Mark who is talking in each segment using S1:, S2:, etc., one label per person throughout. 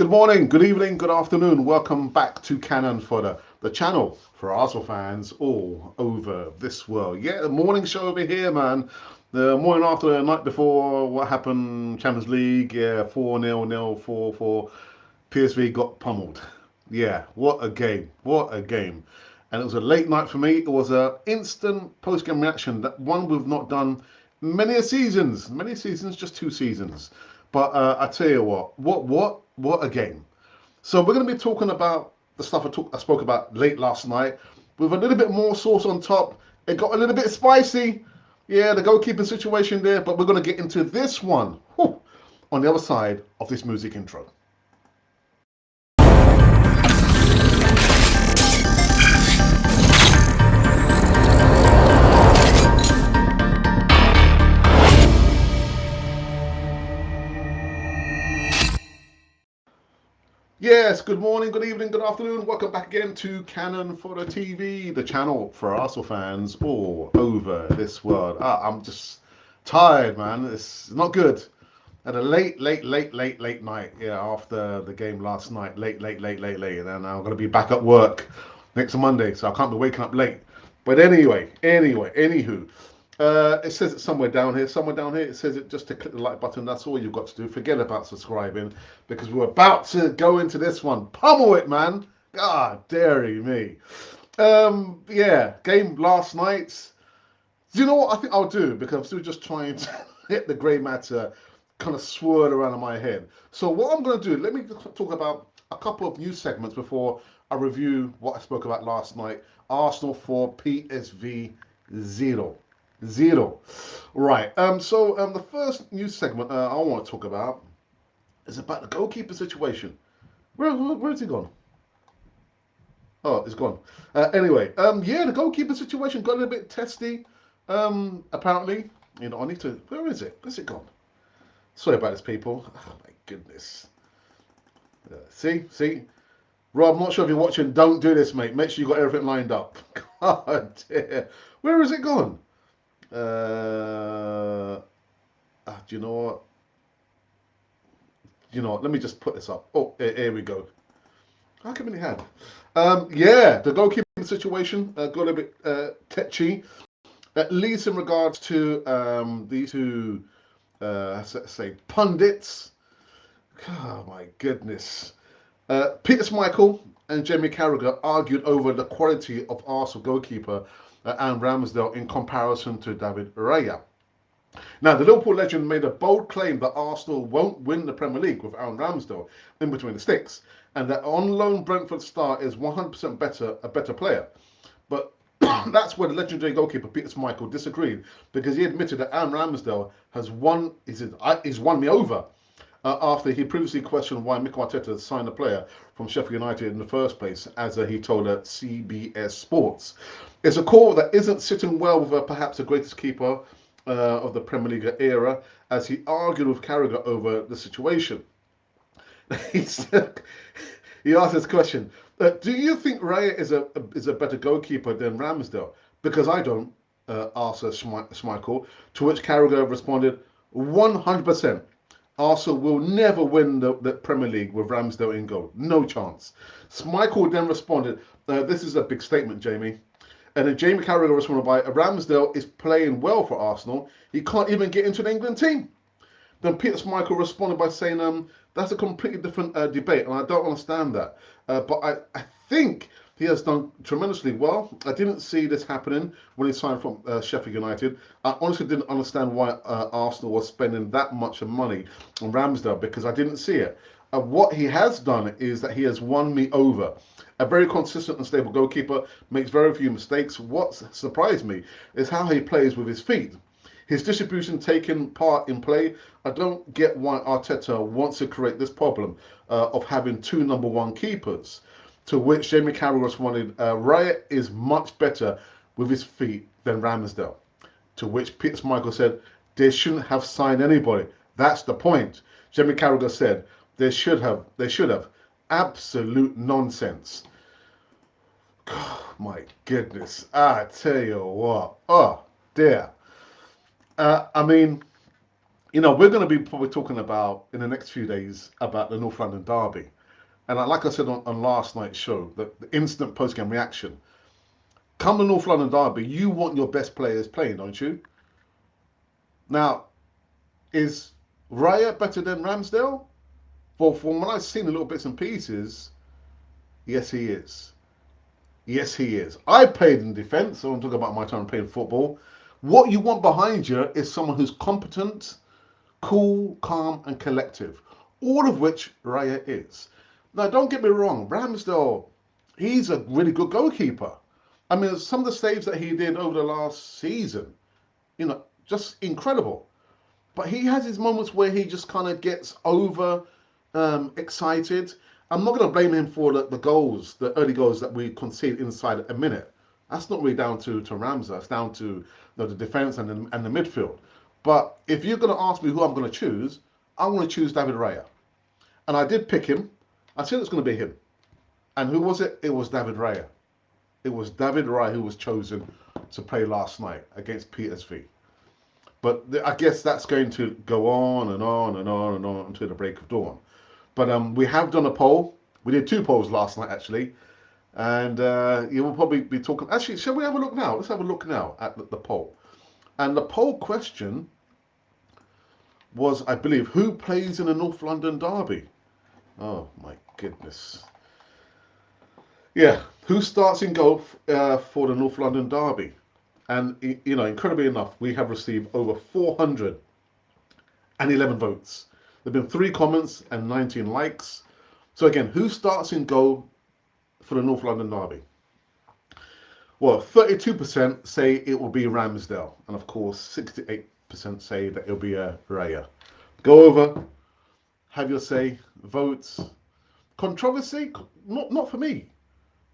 S1: Good morning, good evening, good afternoon. Welcome back to Cannon Fodder, the channel for Arsenal fans all over this world. Yeah, the morning show over here, man. The morning after the night before, what happened? Champions League, yeah, 4-0, 4-4. PSV got pummeled. Yeah, what a game. What a game. And it was a late night for me. It was an instant post-game reaction, that one we've not done many seasons, just 2 seasons. But I tell you what a game. So we're going to be talking about the stuff I spoke about late last night with a little bit more sauce on top. It got a little bit spicy. Yeah, the goalkeeping situation there, but we're going to get into this one on the other side of this music intro. Yes, good morning, good evening, good afternoon. Welcome back again to Cannon for the TV, the channel for Arsenal fans all over this world. I'm just tired, man. It's not good. At a late night, yeah, after the game last night. Late. And then I'm going to be back at work next Monday, so I can't be waking up late. But anywho, it says it somewhere down here, it says it just to click the like button. That's all you've got to do. Forget about subscribing because we're about to go into this one. Pummel it, man. God, dairy me. Yeah, game last night. Do you know what I think I'll do? Because I'm still just trying to get the grey matter kind of swirl around in my head. So what I'm going to do, let me talk about a couple of news segments before I review what I spoke about last night. Arsenal 4, PSV 0. 0. Right. So the first news segment I want to talk about is about the goalkeeper situation. Where's he gone? Oh, it's gone. Yeah, the goalkeeper situation got a little bit testy. Apparently, I need to. Where is it? Where's it gone? Sorry about this, people. Oh my goodness. See, Rob. I'm not sure if you're watching. Don't do this, mate. Make sure you got everything lined up. God dear. Where has it gone? Do you know what? Let me just put this up. Oh, here we go. How come it had? Yeah, the goalkeeping situation got a bit tetchy, at least in regards to these two, let's say, pundits. Oh my goodness. Peter Schmeichel and Jamie Carragher argued over the quality of Arsenal goalkeeper and Ramsdale in comparison to David Raya. Now, the Liverpool legend made a bold claim that Arsenal won't win the Premier League with Aaron Ramsdale in between the sticks, and that on loan Brentford star is 100% a better player. But that's where the legendary goalkeeper Peter Schmeichel disagreed, because he admitted that Aaron Ramsdale he's won me over after he previously questioned why Mikel Arteta signed a player from Sheffield United in the first place, as he told CBS Sports. It's a call that isn't sitting well with perhaps the greatest keeper of the Premier League era, as he argued with Carragher over the situation. he asked this question: Do you think Raya is a better goalkeeper than Ramsdale? Because I don't, asked Schmeichel. To which Carragher responded, 100%. Arsenal will never win the Premier League with Ramsdale in goal. No chance. Schmeichel then responded, this is a big statement, Jamie. And then Jamie Carragher responded by, Ramsdale is playing well for Arsenal. He can't even get into the England team. Then Peter Schmeichel responded by saying, that's a completely different debate, and I don't understand that. But I think he has done tremendously well. I didn't see this happening when he signed from Sheffield United. I honestly didn't understand why Arsenal was spending that much money on Ramsdale, because I didn't see it. What he has done is that he has won me over. A very consistent and stable goalkeeper, makes very few mistakes. What surprised me is how he plays with his feet. His distribution taking part in play. I don't get why Arteta wants to create this problem of having two number one keepers. To which Jamie Carragher responded, Raya is much better with his feet than Ramsdale. To which Peter Schmeichel said, they shouldn't have signed anybody. That's the point. Jamie Carragher said, they should have. Absolute nonsense. My goodness. I tell you what. Oh, dear. I mean, we're going to be probably talking about in the next few days about the North London derby. And like I said on last night's show, the instant post-game reaction. Come the North London derby, you want your best players playing, don't you? Now, is Raya better than Ramsdale? Well, from what I've seen, the little bits and pieces, yes, he is. Yes, he is. I played in defence, so I'm talking about my time playing football. What you want behind you is someone who's competent, cool, calm, and collective, all of which Raya is. Now, don't get me wrong, Ramsdale, he's a really good goalkeeper. I mean, some of the saves that he did over the last season, just incredible. But he has his moments where he just kind of gets over excited. I'm not going to blame him for the goals, the early goals that we conceded inside a minute. That's not really down to Ramsey. It's down to the defence and the midfield. But if you're going to ask me who I'm going to choose, I'm going to choose David Raya. And I did pick him. I said it's going to be him. And who was it? It was David Raya. It was David Raya who was chosen to play last night against PSV. But I guess that's going to go on and on and on and on until the break of dawn. But we have done a poll. We did 2 polls last night, actually. And you will probably be talking. Actually, shall we have a look now? Let's have a look now at the poll. And the poll question was, I believe, who plays in the North London derby? Oh, my goodness. Yeah, who starts in goal for the North London derby? And, incredibly enough, we have received over 411 votes. There have been 3 comments and 19 likes. So again, who starts in goal for the North London derby? Well, 32% say it will be Ramsdale. And of course, 68% say that it'll be Raya. Go over, have your say, votes. Controversy? Not for me.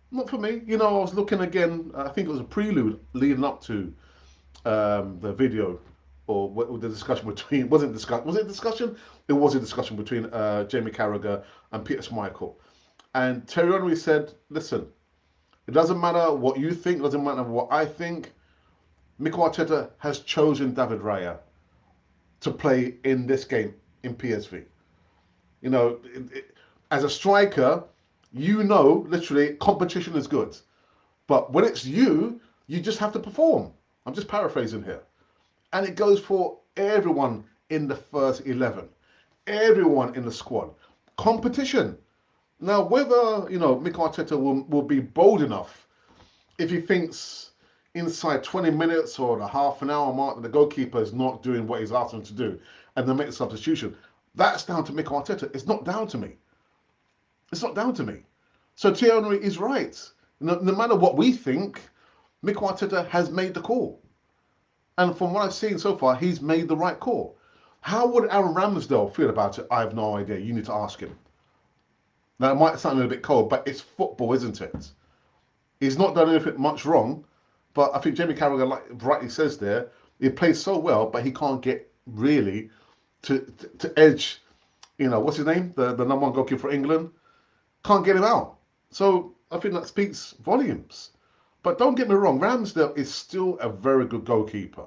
S1: Not for me. I was looking again, I think it was a prelude leading up to the video or the discussion between, was it discussion? It was a discussion between Jamie Carragher and Peter Schmeichel. And Terry Henry said, listen, it doesn't matter what you think, it doesn't matter what I think. Mikel Arteta has chosen David Raya to play in this game in PSV. As a striker, literally, competition is good. But when it's you just have to perform. I'm just paraphrasing here. And it goes for everyone in the first 11. Everyone in the squad. Competition. Now, whether, Mikel Arteta will be bold enough if he thinks inside 20 minutes or the half an hour mark that the goalkeeper is not doing what he's asked him to do and then make the substitution, that's down to Mikel Arteta. It's not down to me. It's not down to me. So Thierry Henry is right. No matter what we think, Mikel Arteta has made the call. And from what I've seen so far, he's made the right call. How would Aaron Ramsdale feel about it? I have no idea. You need to ask him. Now, it might sound a little bit cold, but it's football, isn't it? He's not done anything much wrong, but I think Jamie Carragher, like rightly says there, he plays so well, but he can't get really to edge, what's his name? The number 1 goalkeeper for England. Can't get him out. So I think that speaks volumes. But don't get me wrong, Ramsdale is still a very good goalkeeper.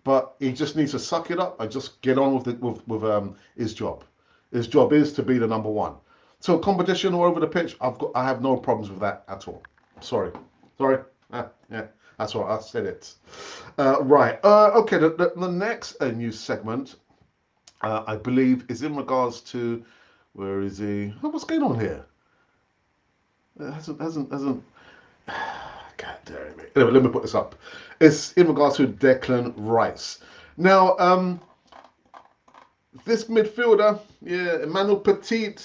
S1: But he just needs to suck it up and just get on with his job. His job is to be the number 1. So competition all over the pitch, I have no problems with that at all. Sorry. Yeah, that's right. I said it. Right. Okay. The next news segment, I believe, is in regards to where is he? Oh, what's going on here? It hasn't. God damn it. Anyway, let me put this up. It's in regards to Declan Rice. Now, this midfielder, Emile Petit,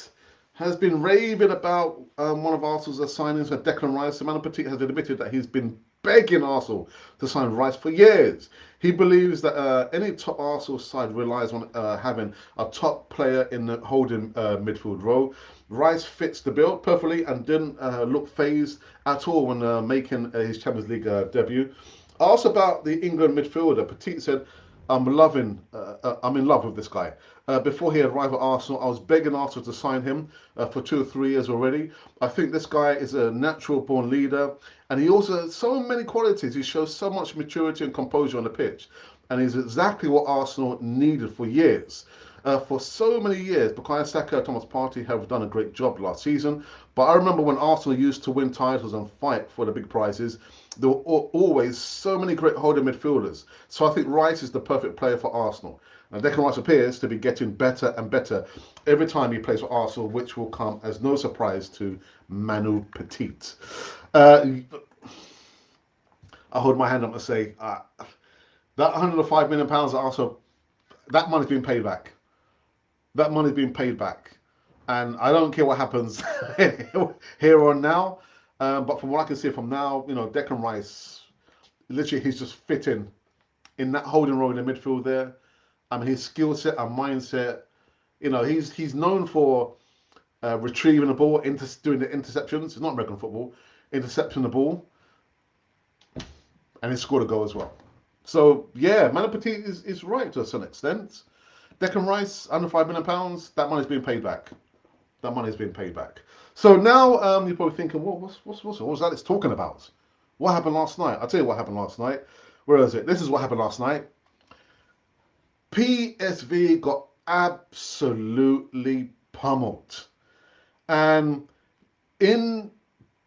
S1: has been raving about one of Arsenal's signings for Declan Rice. Emile Petit has admitted that he's been begging Arsenal to sign Rice for years. He believes that any top Arsenal side relies on having a top player in the holding midfield role. Rice fits the bill perfectly and didn't look phased at all when making his Champions League debut. Asked about the England midfielder, Petit said, I'm in love with this guy. Before he arrived at Arsenal, I was begging Arsenal to sign him for 2 or 3 years already. I think this guy is a natural born leader, and he also has so many qualities. He shows so much maturity and composure on the pitch. and he's exactly what Arsenal needed for years. For so many years, Bukayo Saka and Thomas Partey have done a great job last season. But I remember when Arsenal used to win titles and fight for the big prizes, there were always so many great holding midfielders. So I think Rice is the perfect player for Arsenal. And Declan Rice appears to be getting better and better every time he plays for Arsenal, which will come as no surprise to Manu Petit. I hold my hand up and say that £105 million that Arsenal, that money's been paid back. That money's been paid back, and I don't care what happens here or now. But from what I can see from now, Declan Rice, literally, he's just fitting in that holding role in the midfield there. I mean, his skill set and mindset. He's known for retrieving the ball, doing the interceptions. It's not American football, intercepting the ball, and he scored a goal as well. So yeah, Manu Petit is right to a certain extent. Declan Rice, under £5 million, that money's been paid back. That money's been paid back. So now you're probably thinking, well, what's that it's talking about? What happened last night? I'll tell you what happened last night. Where is it? This is what happened last night. PSV got absolutely pummeled. And in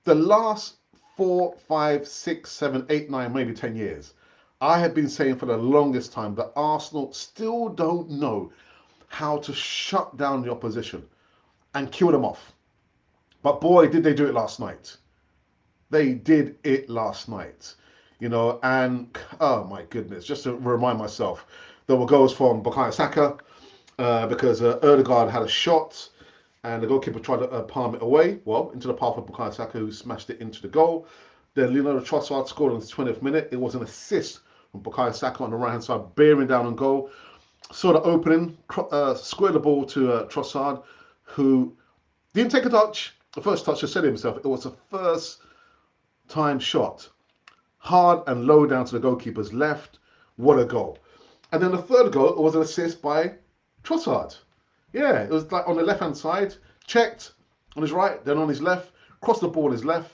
S1: the last 4, 5, 6, 7, 8, 9, maybe 10 years, I have been saying for the longest time that Arsenal still don't know how to shut down the opposition and kill them off. But boy, did they do it last night. They did it last night. And oh my goodness, just to remind myself, there were goals from Bukayo Saka because Ødegaard had a shot and the goalkeeper tried to palm it away, into the path of Bukayo Saka, who smashed it into the goal. Then Leonardo Trossard scored in the 20th minute. It was an assist from Bukayo Saka on the right-hand side, bearing down on goal. Saw the opening, squared the ball to Trossard, who didn't take a touch. The first touch, just said to himself, it was a first-time shot. Hard and low down to the goalkeeper's left. What a goal. And then the third goal was an assist by Trossard. Yeah, it was like on the left-hand side, checked on his right, then on his left, crossed the ball on his left,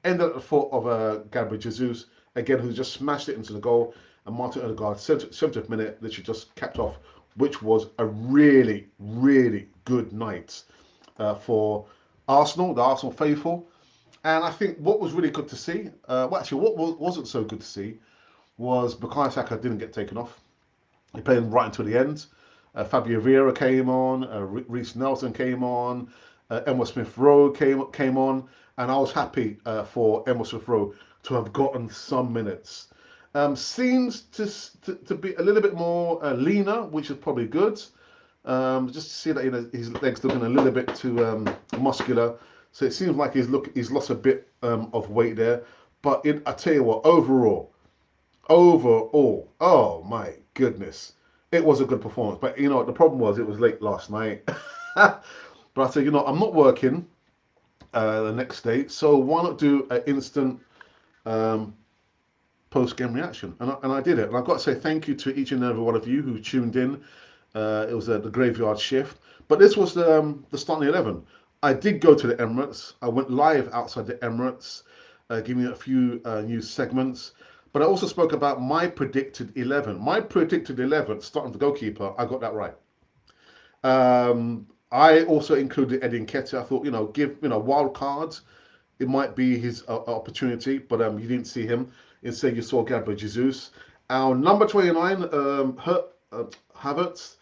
S1: ended at the foot of Gabriel Jesus, again, who just smashed it into the goal. And Martin Ødegaard, 70th minute, literally just capped off, which was a really, really good night for Arsenal, the Arsenal faithful. And I think what was really good to see, what wasn't so good to see, was Bukayo Saka didn't get taken off. He played right until the end. Fabio Vieira came on, Reece Nelson came on, Emile Smith-Rowe came on, and I was happy for Emile Smith-Rowe to have gotten some minutes. Seems to be a little bit more leaner, which is probably good. Just to see that his legs looking a little bit too muscular, so it seems like he's lost a bit of weight there. But I tell you what, overall, oh my goodness, it was a good performance. But the problem was it was late last night. But I said, I'm not working the next day, so why not do an instant post-game reaction? And I did it. And I've got to say thank you to each and every one of you who tuned in. It was the graveyard shift. But this was the starting 11. I did go to the Emirates. I went live outside the Emirates, giving you a few news segments. But I also spoke about my predicted 11. My predicted 11, starting the goalkeeper, I got that right. I also included Eddie Nketiah. I thought, give wild cards. It might be his opportunity, but you didn't see him. Instead, you saw Gabriel Jesus. Our number 29, Havertz,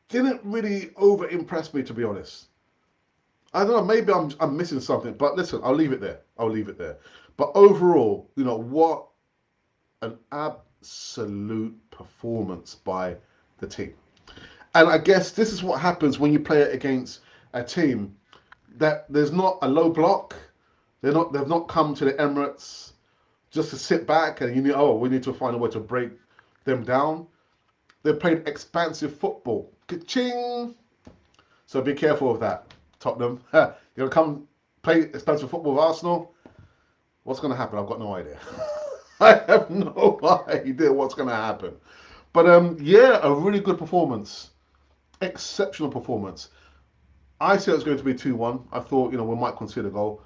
S1: didn't really over-impress me, to be honest. I don't know, maybe I'm missing something, but listen, I'll leave it there. But overall, what an absolute performance by the team. And I guess this is what happens when you play it against a team that there's not a low block. They've not come to the Emirates just to sit back and we need to find a way to break them down. They're playing expansive football. Ka-ching! So be careful of that, Tottenham. You're going to come play expansive football with Arsenal? What's going to happen? I've got no idea. I have no idea what's going to happen. But a really good performance. Exceptional performance. I said it was going to be 2-1. I thought, we might concede a goal.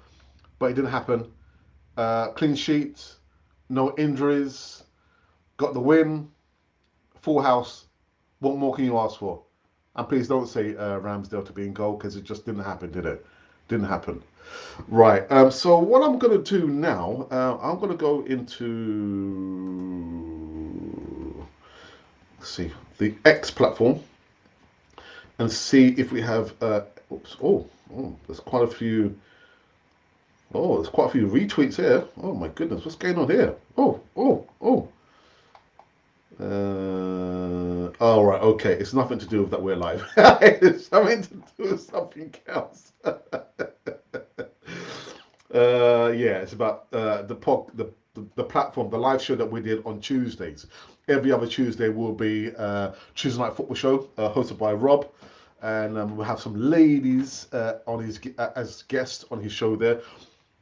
S1: But it didn't happen. Clean sheet, no injuries, got the win. full house. What more can you ask for? And please don't say Ramsdale to be in goal because it just didn't happen, did it? Didn't happen. Right. So what I'm going to do now, I'm going to go into, let's see, the X platform and see if we have. Oops. There's quite a few. Oh, there's quite a few retweets here. Oh my goodness, what's going on here? Oh. Oh, right, okay. It's nothing to do with that we're live. It's something to do with something else. Yeah, it's about the platform, the live show that we did on Tuesdays. Every other Tuesday will be Tuesday Night Football Show, hosted by Rob, and we'll have some ladies on his as guests on his show there.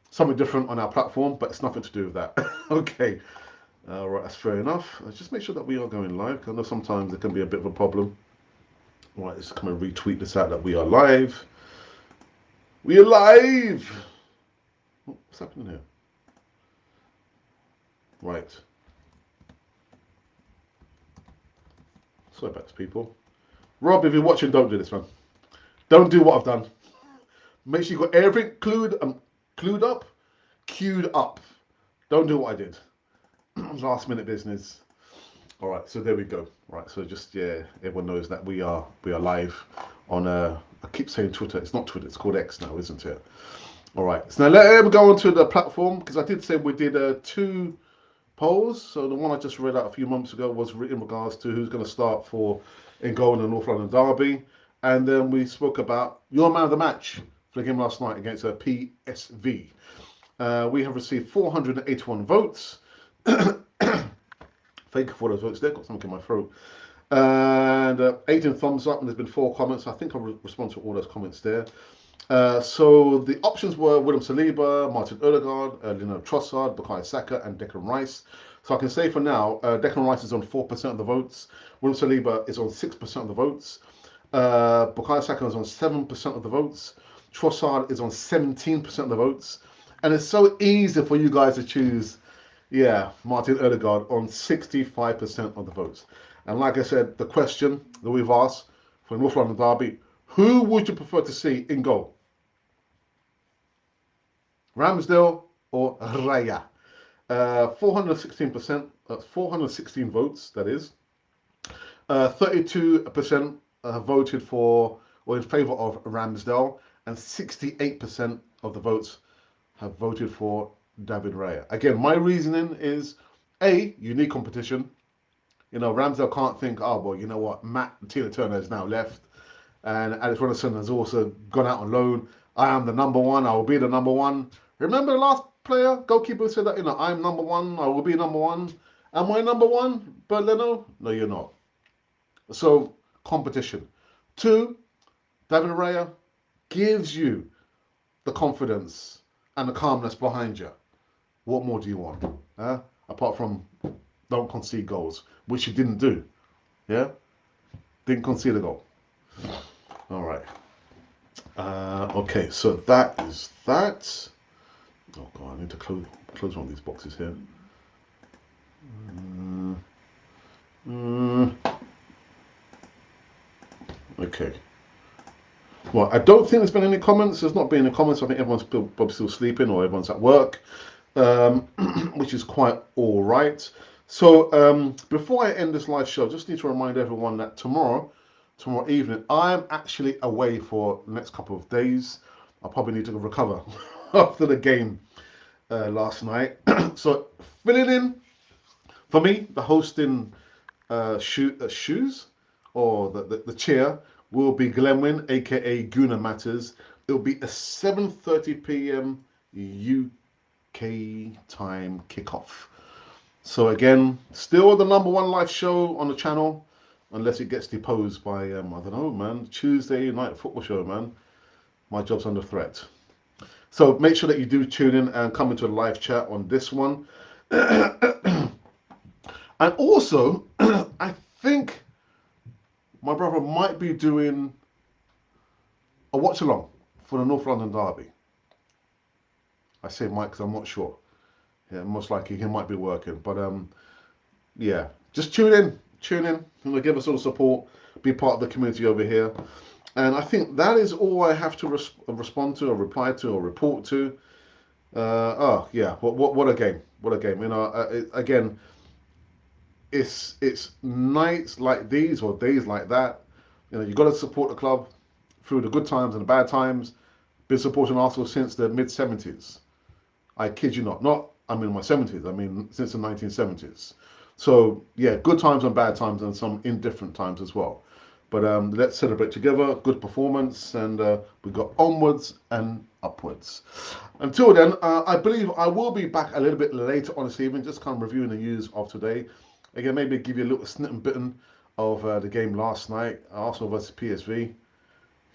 S1: Something different on our platform, but it's nothing to do with that. Okay. Right, that's fair enough. Let's just make sure that we are going live, because I know sometimes it can be a bit of a problem. Right, let's come and retweet this out that we are live. We are live! Oh, what's happening here? Right. Sorry about this, people. Rob, if you're watching, don't do this, man. Don't do what I've done. Make sure you got everything queued up. Don't do what I did. Last minute business. All right, so there we go. Right, so just everyone knows that we are live on I keep saying Twitter. It's not Twitter. It's called X now, isn't it? All right. So now let me go onto the platform, because I did say we did 2 polls. So the one I just read out a few months ago was in regards to who's going to start in goal in the North London derby, and then we spoke about your man of the match for the game last night against PSV. We have received 481 votes. Thank you for those votes there. Got something in my throat. And 18 thumbs up, and there's been 4 comments. I think I'll respond to all those comments there. So the options were William Saliba, Martin Odegaard, Lino Trossard, Bukayo Saka, and Declan Rice. So I can say for now, Declan Rice is on 4% of the votes. William Saliba is on 6% of the votes. Bukayo Saka is on 7% of the votes. Trossard is on 17% of the votes. And it's so easy for you guys to choose. Yeah, Martin Odegaard on 65% of the votes. And like I said, the question that we've asked for North London derby, who would you prefer to see in goal? Ramsdale or Raya? 416%, that's 416 votes, that is. 32% voted for or in favour of Ramsdale, and 68% of the votes have voted for David Raya. Again, my reasoning is unique competition. You know, Ramsdale can't think, oh, well, you know what, Tina Turner has now left, and Alex Robinson has also gone out on loan. I am the number one, I will be the number one. Remember the last player, goalkeeper, said that, you know, I'm number one, I will be number one. Am I number one, Berlino? No, you're not. So, competition. 2, David Raya gives you the confidence and the calmness behind you. What more do you want? Apart from don't concede goals, which you didn't do. Yeah? Didn't concede a goal. All right. Okay, so that is that. Oh, God, I need to close one of these boxes here. Okay. Well, I don't think there's been any comments. There's not been any comments. I think everyone's probably still sleeping, or everyone's at work, which is quite all right. So before I end this live show, I just need to remind everyone that tomorrow evening, I'm actually away for the next couple of days. I'll probably need to recover after the game last night. So filling in for me, the hosting shoes or the chair will be Glenwyn, aka Guna Matters. It'll be a 7:30 p.m. UK time kickoff. So again, still the number one live show on the channel, unless it gets deposed by I don't know, man. Tuesday night football show, man. My job's under threat. So make sure that you do tune in and come into a live chat on this one. And also, I think my brother might be doing a watch along for the North London derby. I say Mike because I'm not sure. Yeah, most likely he might be working, but yeah, just tune in. tune in, give us all the support, be part of the community over here. And I think that is all I have to respond to or reply to or report to. Oh yeah, what a game! What a game! Again, it's nights like these or days like that. You got to support the club through the good times and the bad times. Been supporting Arsenal since the mid '70s. I kid you not. Not I'm in my '70s. I mean since the 1970s. So yeah, good times and bad times and some indifferent times as well. But let's celebrate together. Good performance, and we got onwards and upwards. Until then, I believe I will be back a little bit later on this evening, just kind of reviewing the news of today. Again, maybe give you a little snip and bitten of the game last night, Arsenal versus PSV.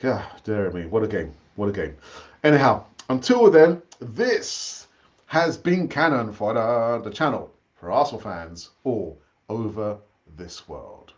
S1: Yeah, dear me, what a game! What a game! Anyhow, until then, this has been Canon for the channel for Arsenal fans all over this world.